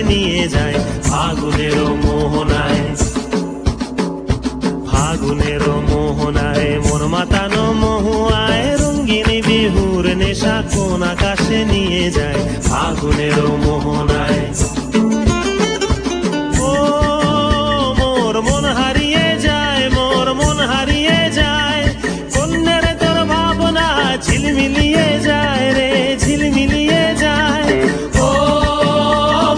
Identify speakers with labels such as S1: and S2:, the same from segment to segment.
S1: নিয়ে যায় ফাগুনেরও মোহনায়। ফাগুনেরও মোহনায় মন মাতানো মহুয়ায়, রঙিন বিহুর নেশা কোন আকাশে নিয়ে যায় ফাগুনেরও মোহনায়। ও মোর মন হারিয়ে যায়, মোর মন হারিয়ে যায়, কন্যের তোর ভাবনা ঝিলমিলিয়ে যায় রে, ঝিলমিলিয়ে যায়। ও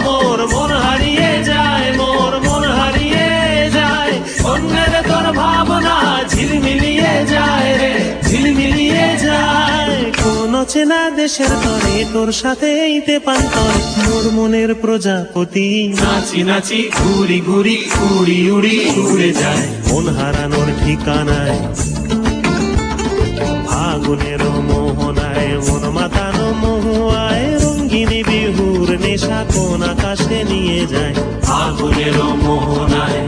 S1: মোর মন হারিয়ে যায়, মোর মন হারিয়ে যায়, কন্যের তোর ভাবনা ঝিলমিলিয়ে যায় রে, ঝিলমিলিয়ে যায়। কোন চেনা দেশের তরে তোর সাথে এইতে পান্তর, মোর মনের প্রজাপতি নাচি নাচি ঘুরি ঘুরি উড়ি উড়ি উড়ে যায় মন হারানোর ঠিকানায়। ফাগুনেরও মোহনায় মন মাতানো মহুয়ায়, রঙিন বিহুর নেশা কোন আকাশে নিয়ে যায় ফাগুনেরও মোহনায়।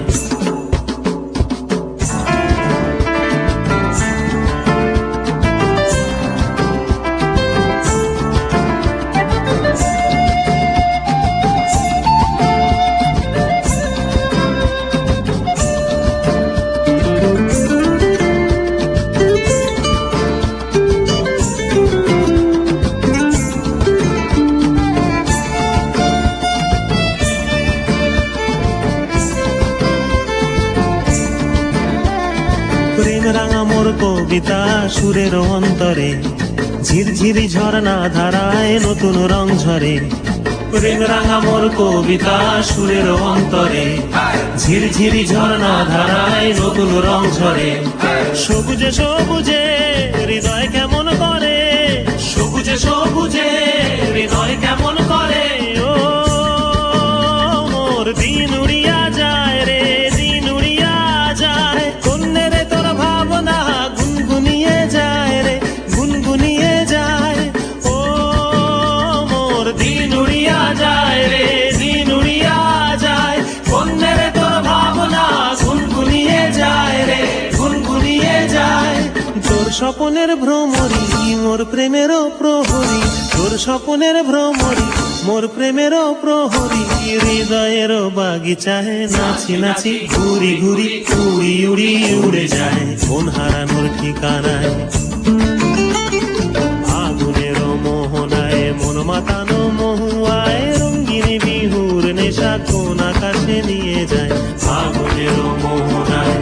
S1: প্রেম রাঙা মোর কবিতা সুরের অন্তরে, ঝিরঝিরি ঝর্ণা ধারায় নতুন রং ঝরে। প্রেম রাঙা মোর কবিতা সুরের অন্তরে, ঝিরঝিরি ঝর্ণা ধারায় নতুন রং ঝরে। সবুজে সবুজে হৃদয় কেমন করে, সবুজে সবুজে হৃদয় কেমন করে। ও মোর দিন উড়িয়া যায় রে, দিন উড়িয়া যায়, কন্যের তোর ভাবনা গুনগুনিয়ে যায় রে, গুনগুনিয়ে যায়। ও মোর দিন উড়িয়া যায় রে, দিন উড়িয়া যায়, কন্যের তোর ভাবনা গুনগুনিয়ে যায় রে, গুনগুনিয়ে যায়। তোর স্বপনের ভ্রমরি মোর প্রেমেরও প্রহরী, তোর স্বপনের ভ্রমরি মোর প্রেমেরও প্রহরী, হৃদয়েরও বাগিচায় নাচি নাচি ঘুরি ঘুরি উড়ি উড়ি উড়ে যায় মন হারানোর ঠিকানায়। ফাগুনেরও মোহনায় মন মাতানো মহুয়ায়, রঙিন বিহুর নেশা কোন আকাশে নিয়ে যায় ফাগুনেরও মোহনায়।